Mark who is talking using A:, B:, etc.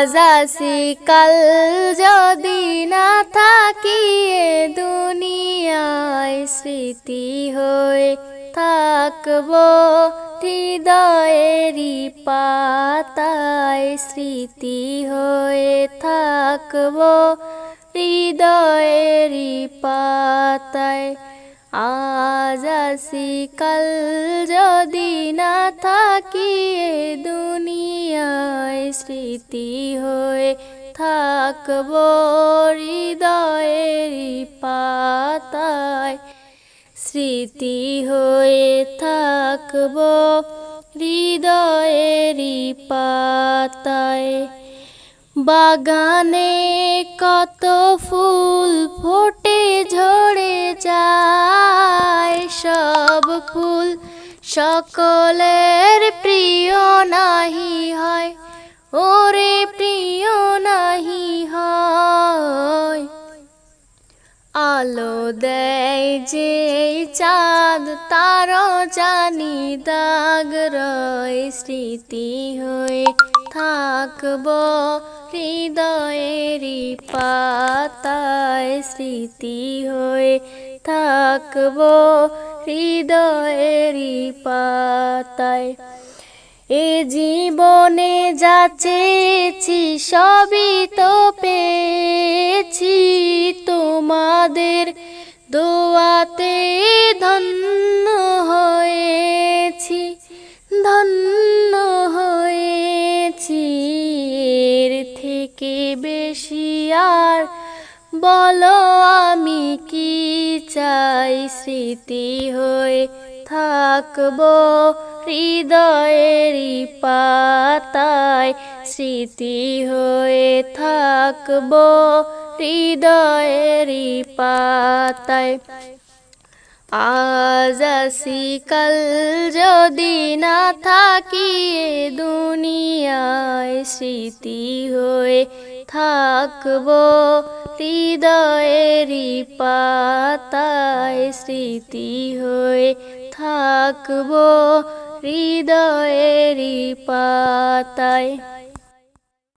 A: আজ আসি কাল যদি না থাকি এ দুনিয়ায়, স্মৃতি হয়ে থাকবো হৃদয়েরই পাতায়, স্মৃতি হয়ে থাকবো হৃদয়েরই পাতায়। আজ আসি কাল যদি না থাকি এ দুনিয়ায়, স্মৃতি হয়ে থাকবো হৃদয়েরই পাতায়, স্মৃতি হয়ে থাকবো হৃদয়েরই পাতায়। বাগানে কত ফুল ফোটে ঝরে যায়, সব ফুল সকলের প্রিয় নাহি হয়, ওরে প্রিয় নাহি হয়। আলো দেয় যে চাঁদ তারও জানি দাগ রয়, স্মৃতি হয়ে থাকবো হৃদয়েরই পাতায়, স্মৃতি হয়ে থাকবো হৃদয়েরই পাতায়। এ জীবনে যা চেয়েছি সবই তো পেয়েছি, তোমাদের দোয়াতে ধন্য হয়েছি, ধন্য হয়েছি। এর থেকে বেশি আর বলো আমি কি চাই, স্মৃতি হয়ে থাকবো হৃদয়েরই পাতায়, স্মৃতি হয়ে থাকবো হৃদয়েরই পাতায়। আজ আসি কাল যদি না থাকি এ দুনিয়ায়, স্মৃতি হয়ে থাকবো হৃদয়েরই পাতায়, স্মৃতি হয়ে থাকবো হৃদয়েরই পাতায়।